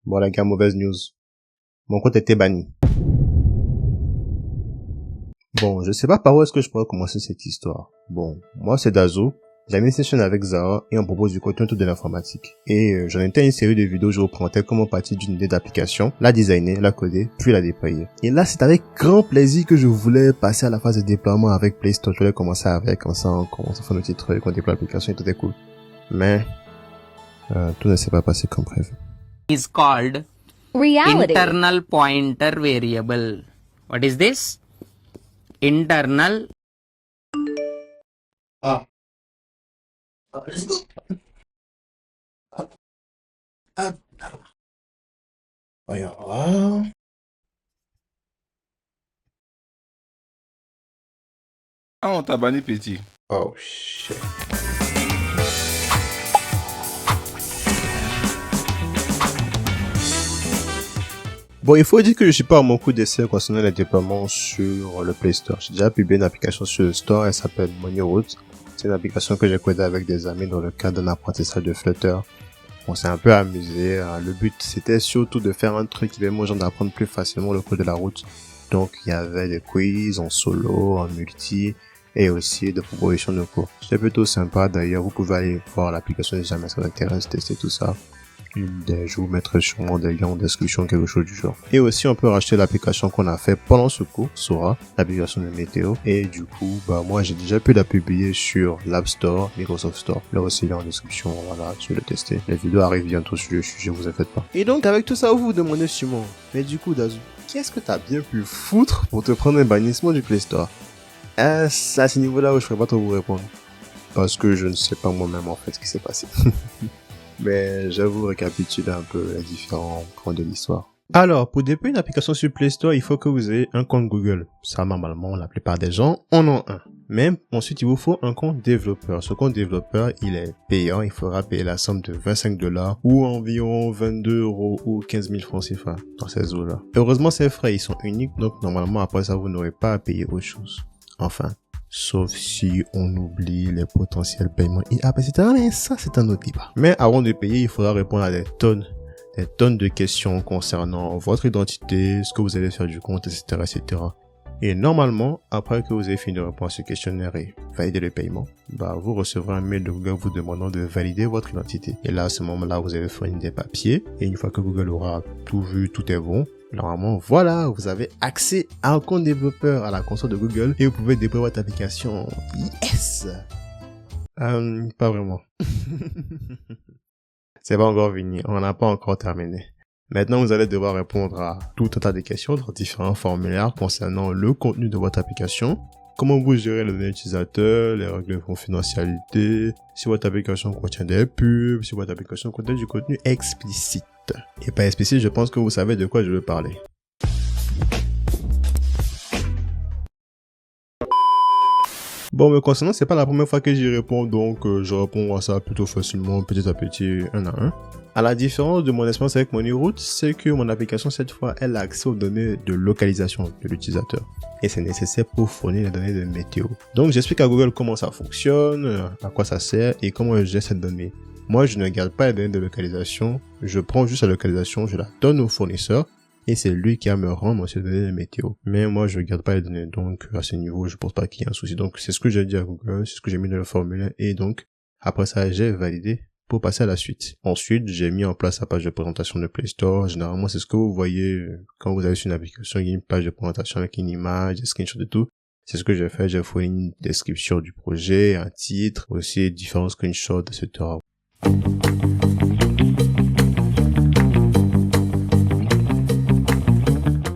Bon les gars, mauvaise news. Mon compte était banni. Bon, je sais pas par où est-ce que je pourrais commencer cette histoire. Bon, moi c'est Dazo. J'ai mis une session avec Zara et on propose du contenu autour de l'informatique. Et j'en étais à une série de vidéos où je représentais comment partir d'une idée d'application, la designer, la coder, puis la déployer. Et là, c'est avec grand plaisir que je voulais passer à la phase de déploiement avec Play Store. Je voulais commencer avec, comme ça, on commence à faire nos petits trucs, on déploie l'application et tout est cool. Mais, tout ne s'est pas passé comme prévu. Is called Reality. internal pointer variable. What is this? Internal. Ah, on t'a banni petit. Oh shit. Bon, il faut dire que je suis pas à mon coup d'essai concernant les déploiements sur le Play Store. J'ai déjà publié une application sur le store, elle s'appelle MoneyRoute. C'est une application que j'ai codée avec des amis dans le cadre d'un apprentissage de Flutter. On s'est un peu amusé. Le but, c'était surtout de faire un truc qui permet aux gens d'apprendre plus facilement le code de la route. Donc, il y avait des quiz en solo, en multi, et aussi des propositions de cours. C'était plutôt sympa. D'ailleurs, vous pouvez aller voir l'application si jamais ça vous intéresse, tester tout ça. Je vous mettrai sûrement des liens en description, quelque chose du genre. Et aussi, on peut racheter l'application qu'on a fait pendant ce cours, Sora, l'application de météo. Et du coup, moi, j'ai déjà pu la publier sur l'App Store, Microsoft Store. Le aussi lien en description, voilà, tu le tester. Les vidéos arrivent bientôt sur le sujet, vous en faites pas. Et donc, avec tout ça, vous vous demandez sûrement, mais du coup, Dazu, qu'est-ce que t'as bien pu foutre pour te prendre un bannissement du Play Store? C'est à ce niveau-là où je pourrais pas trop vous répondre. Parce que je ne sais pas moi-même, en fait, ce qui s'est passé. Mais je vais vous récapituler un peu les différents points de l'histoire. Alors, pour déployer une application sur Play Store, il faut que vous ayez un compte Google. Ça, normalement, la plupart des gens en ont un. Mais ensuite, il vous faut un compte développeur. Ce compte développeur, il est payant. Il faudra payer la somme de 25 $ ou environ 22 € ou 15 000 francs CFA dans ces eaux-là. Heureusement, ces frais, ils sont uniques. Donc, normalement, après ça, vous n'aurez pas à payer autre chose. Enfin, sauf si on oublie les potentiels paiements, etc. Mais ça, c'est un autre débat. Mais avant de payer, il faudra répondre à des tonnes de questions concernant votre identité, ce que vous allez faire du compte, etc., etc. Et normalement, après que vous avez fini de répondre à ce questionnaire et valider le paiement, vous recevrez un mail de Google vous demandant de valider votre identité. Et là, à ce moment-là, vous allez fournir des papiers. Et une fois que Google aura tout vu, tout est bon, normalement, voilà, vous avez accès à un compte développeur à la console de Google et vous pouvez déployer votre application. Yes! Pas vraiment. C'est pas encore fini, on n'a pas encore terminé. Maintenant, vous allez devoir répondre à tout un tas de questions dans différents formulaires concernant le contenu de votre application, comment vous gérez les données utilisateurs, les règles de confidentialité, si votre application contient des pubs, si votre application contient du contenu explicite. Et pas explicite, je pense que vous savez de quoi je veux parler. Bon, me concernant, c'est pas la première fois que j'y réponds, donc je réponds à ça plutôt facilement, petit à petit, un à un. À la différence de mon expérience avec MoneyRoute, c'est que mon application, cette fois, elle a accès aux données de localisation de l'utilisateur. Et c'est nécessaire pour fournir les données de météo. Donc, j'explique à Google comment ça fonctionne, à quoi ça sert et comment je gère cette donnée. Moi, je ne garde pas les données de localisation, je prends juste la localisation, je la donne au fournisseur et c'est lui qui va me rendre ces données de météo. Mais moi, je ne garde pas les données, donc à ce niveau, je pense pas qu'il y ait un souci. Donc, c'est ce que j'ai dit à Google, c'est ce que j'ai mis dans le formulaire et donc, après ça, j'ai validé pour passer à la suite. Ensuite, j'ai mis en place la page de présentation de Play Store. Généralement, c'est ce que vous voyez quand vous avez sur une application, il y a une page de présentation avec une image, des screenshots et tout. C'est ce que j'ai fait, j'ai fourni une description du projet, un titre, aussi différents screenshots, etc.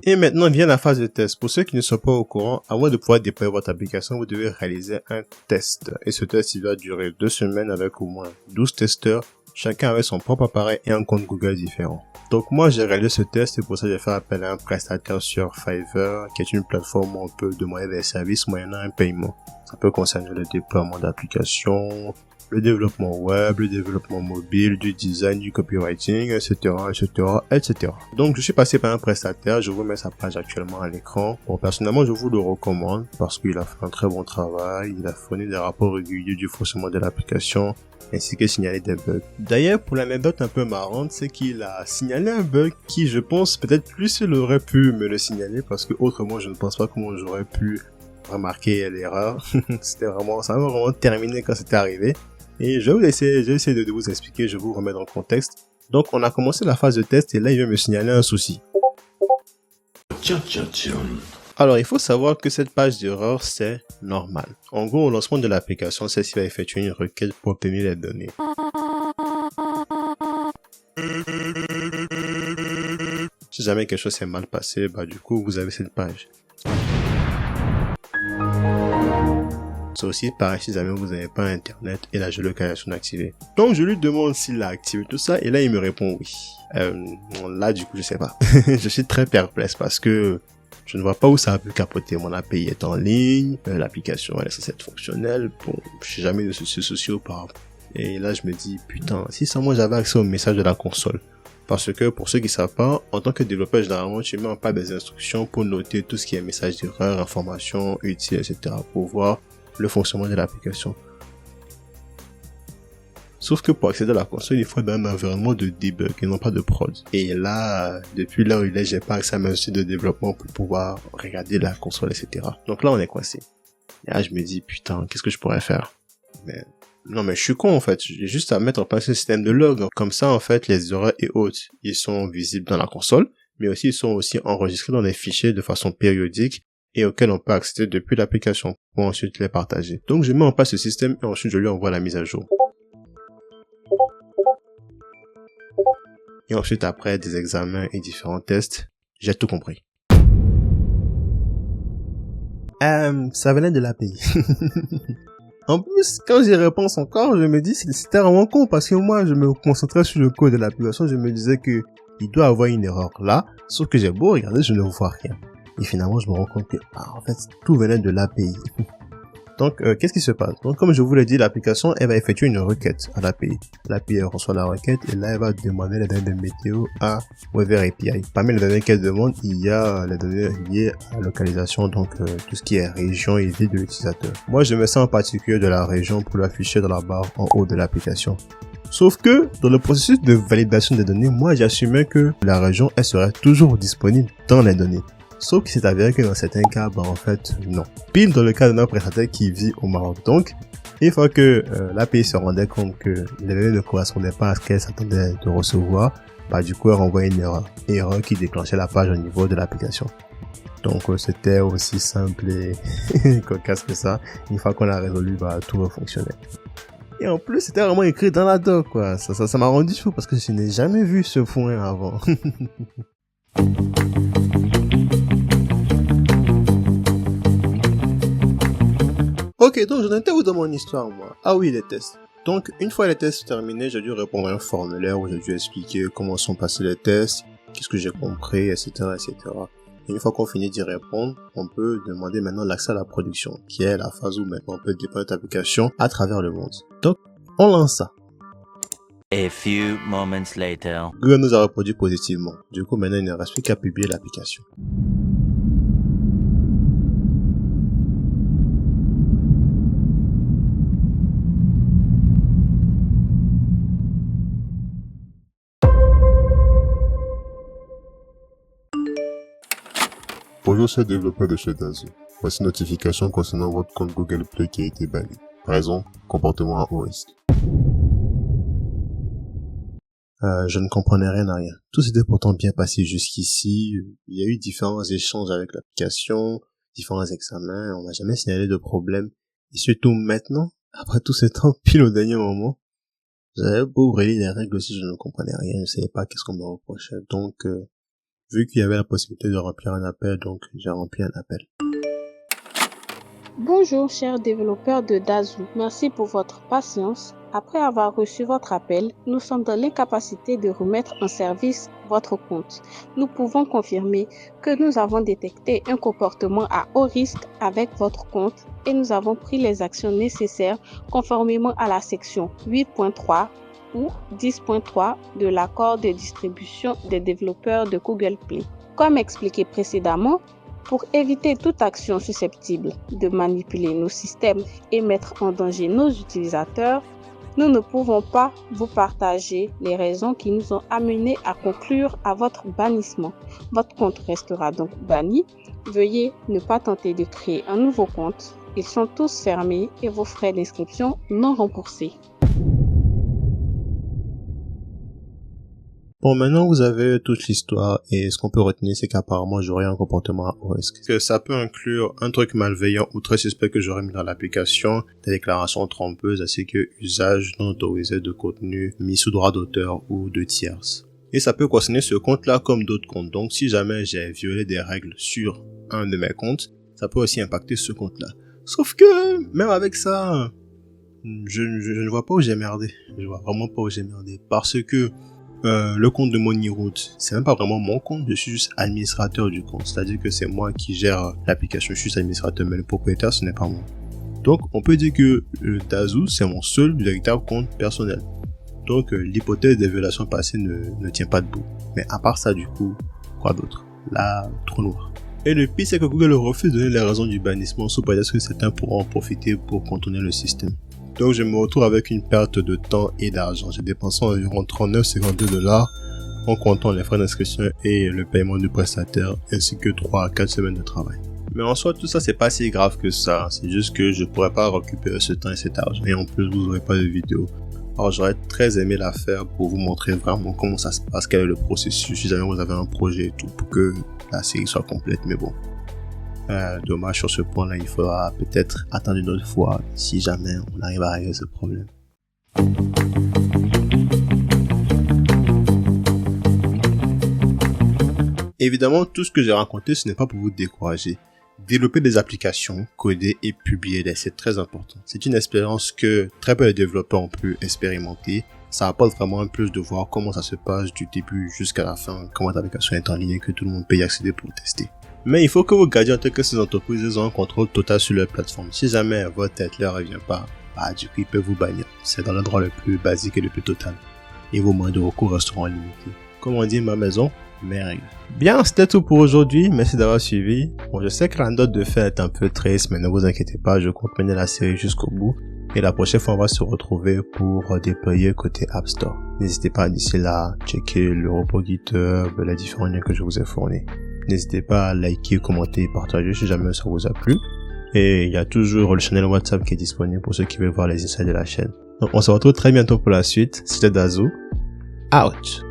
Et maintenant vient la phase de test. Pour ceux qui ne sont pas au courant, avant de pouvoir déployer votre application, vous devez réaliser un test. Et ce test, il va durer 2 semaines avec au moins 12 testeurs, chacun avec son propre appareil et un compte Google différent. Donc moi, j'ai réalisé ce test et pour ça, j'ai fait appel à un prestataire sur Fiverr, qui est une plateforme où on peut demander des services moyennant un paiement. Ça peut concerner le déploiement d'applications, le développement web, le développement mobile, du design, du copywriting, etc., etc., etc. Donc, je suis passé par un prestataire, je vous mets sa page actuellement à l'écran. Bon, personnellement, je vous le recommande parce qu'il a fait un très bon travail, il a fourni des rapports réguliers du fonctionnement de l'application, ainsi que signaler des bugs. D'ailleurs, pour l'anecdote un peu marrante, c'est qu'il a signalé un bug qui, je pense, peut-être plus il aurait pu me le signaler parce que autrement, je ne pense pas comment j'aurais pu remarquer l'erreur. Ça m'a vraiment terminé quand c'était arrivé. Et je vais essayer de vous expliquer, je vais vous remettre dans le contexte. Donc, on a commencé la phase de test et là, il vient me signaler un souci. Alors, il faut savoir que cette page d'erreur, c'est normal. En gros, au lancement de l'application, celle-ci va effectuer une requête pour obtenir les données. Si jamais quelque chose s'est mal passé, du coup, vous avez cette page. C'est aussi pareil si jamais vous n'avez pas internet et la géolocalisation activée. Donc je lui demande s'il a activé tout ça et là il me répond oui. Là du coup je sais pas. Je suis très perplexe parce que je ne vois pas où ça a pu capoter. Mon API est en ligne, l'application elle est censée être fonctionnelle. Bon, je n'ai jamais eu de soucis auparavant. Et là je me dis putain, si seulement j'avais accès au message de la console. Parce que pour ceux qui savent pas, en tant que développeur, généralement, tu mets en place des instructions pour noter tout ce qui est message d'erreur, informations utiles, etc. pour voir le fonctionnement de l'application. Sauf que pour accéder à la console, il faut un environnement de debug et non pas de prod. Et là, depuis là où il est, j'ai pas accès à mes outils de développement pour pouvoir regarder la console, etc. Donc là, on est coincé. Et là, je me dis, putain, qu'est-ce que je pourrais faire? Non, mais je suis con, en fait. J'ai juste à mettre en place un système de log. Comme ça, en fait, les erreurs et autres, ils sont visibles dans la console, mais aussi ils sont aussi enregistrés dans des fichiers de façon périodique et auxquels on peut accéder depuis l'application pour ensuite les partager. Donc je mets en place ce système et ensuite je lui envoie la mise à jour. Et ensuite après des examens et différents tests, j'ai tout compris. Ça venait de l'API. En plus, quand j'y repense encore, je me dis c'était vraiment con parce que moi je me concentrais sur le code de l'application, je me disais que il doit avoir une erreur là, sauf que j'ai beau regarder, je ne vois rien. Et finalement, je me rends compte que, en fait, tout venait de l'API. Donc, qu'est-ce qui se passe? Donc, comme je vous l'ai dit, l'application, elle va effectuer une requête à l'API. L'API reçoit la requête et là, elle va demander les données de météo à Weather API. Parmi les données qu'elle demande, il y a les données liées à la localisation, donc tout ce qui est région et ville de l'utilisateur. Moi, je me sers en particulier de la région pour l'afficher dans la barre en haut de l'application. Sauf que, dans le processus de validation des données, moi, j'assumais que la région, elle serait toujours disponible dans les données. Sauf qu'il s'est avéré que dans certains cas, en fait, non. Pile dans le cas de notre prestataire qui vit au Maroc. Donc, une fois que l'API se rendait compte que les données ne correspondaient pas à ce qu'elle s'attendait de recevoir, du coup, elle renvoie une erreur. Erreur qui déclenchait la page au niveau de l'application. Donc, c'était aussi simple et cocasse que ça. Une fois qu'on a résolu, tout fonctionnait. Et en plus, c'était vraiment écrit dans la doc, quoi. Ça m'a rendu fou parce que je n'ai jamais vu ce point avant. Ok, donc j'en étais où dans mon histoire, moi? Ah oui, les tests. Donc, une fois les tests terminés, j'ai dû répondre à un formulaire où j'ai dû expliquer comment sont passés les tests, qu'est-ce que j'ai compris, etc., etc. Et une fois qu'on finit d'y répondre, on peut demander maintenant l'accès à la production, qui est la phase où maintenant on peut déployer notre application à travers le monde. Donc, on lance ça. A few moments later. Google nous a répondu positivement. Du coup, maintenant, il ne reste plus qu'à publier l'application. Bonjour chers développeurs de chez Dazu. Voici une notification concernant votre compte Google Play qui a été banni. Raison, comportement à haut risque. Je ne comprenais rien à rien. Tout s'était pourtant bien passé jusqu'ici. Il y a eu différents échanges avec l'application, différents examens. On m'a jamais signalé de problème. Et surtout maintenant, après tout ce temps, pile au dernier moment, j'avais beau relire les règles aussi, je ne comprenais rien. Je ne savais pas qu'est-ce qu'on me reprochait. Donc, vu qu'il y avait la possibilité de remplir un appel, donc j'ai rempli un appel. Bonjour chers développeurs de Dazu, merci pour votre patience. Après avoir reçu votre appel, nous sommes dans l'incapacité de remettre en service votre compte. Nous pouvons confirmer que nous avons détecté un comportement à haut risque avec votre compte et nous avons pris les actions nécessaires conformément à la section 8.3 ou 10.3 de l'accord de distribution des développeurs de Google Play. Comme expliqué précédemment, pour éviter toute action susceptible de manipuler nos systèmes et mettre en danger nos utilisateurs, nous ne pouvons pas vous partager les raisons qui nous ont amenés à conclure à votre bannissement. Votre compte restera donc banni. Veuillez ne pas tenter de créer un nouveau compte. Ils sont tous fermés et vos frais d'inscription non remboursés. Bon, maintenant vous avez toute l'histoire et ce qu'on peut retenir, c'est qu'apparemment j'aurais un comportement à haut risque. Que ça peut inclure un truc malveillant ou très suspect que j'aurais mis dans l'application, des déclarations trompeuses ainsi que usage non autorisé de contenu mis sous droit d'auteur ou de tierces. Et ça peut concerner ce compte-là comme d'autres comptes. Donc si jamais j'ai violé des règles sur un de mes comptes, ça peut aussi impacter ce compte-là. Sauf que même avec ça, je ne vois pas où j'ai merdé. Je vois vraiment pas où j'ai merdé parce que le compte de Moneyroot, c'est même pas vraiment mon compte, je suis juste administrateur du compte. C'est-à-dire que c'est moi qui gère l'application, je suis administrateur, mais le propriétaire, ce n'est pas moi. Donc, on peut dire que Dazoo, c'est mon seul véritable compte personnel. Donc, l'hypothèse des violations passées ne tient pas debout. Mais à part ça, du coup, quoi d'autre? Là, trop noir. Et le pire, c'est que Google refuse de donner les raisons du bannissement sous prétexte que certains pourront en profiter pour contourner le système. Donc je me retrouve avec une perte de temps et d'argent. J'ai dépensé environ 39,52 $ en comptant les frais d'inscription et le paiement du prestataire ainsi que 3 à 4 semaines de travail. Mais en soi tout ça c'est pas si grave que ça. C'est juste que je pourrais pas récupérer ce temps et cet argent et en plus vous aurez pas de vidéo. Alors j'aurais très aimé la faire pour vous montrer vraiment comment ça se passe, quel est le processus si jamais vous avez un projet et tout pour que la série soit complète, mais bon. Dommage sur ce point-là, il faudra peut-être attendre une autre fois si jamais on arrive à régler ce problème. Évidemment, tout ce que j'ai raconté, ce n'est pas pour vous décourager. Développer des applications, coder et publier, c'est très important. C'est une expérience que très peu de développeurs ont pu expérimenter. Ça apporte vraiment un plus de voir comment ça se passe du début jusqu'à la fin, comment l'application est en ligne et que tout le monde peut y accéder pour tester. Mais il faut que vous gardiez en tête que ces entreprises ont un contrôle total sur leur plateforme. Si jamais votre tête ne revient pas, du coup ils peuvent vous bannir. C'est dans le droit le plus basique et le plus total. Et vos moyens de recours resteront limités. Comme on dit ma maison, mes règles. Bien, c'était tout pour aujourd'hui. Merci d'avoir suivi. Bon, je sais que la note de fait est un peu triste, mais ne vous inquiétez pas, je compte mener la série jusqu'au bout. Et la prochaine fois, on va se retrouver pour déployer côté App Store. N'hésitez pas d'ici là, checker le repos GitHub, les différents liens que je vous ai fournis. N'hésitez pas à liker, commenter et partager si jamais ça vous a plu. Et il y a toujours le channel WhatsApp qui est disponible pour ceux qui veulent voir les insights de la chaîne. Donc on se retrouve très bientôt pour la suite. C'était Dazoo. Out!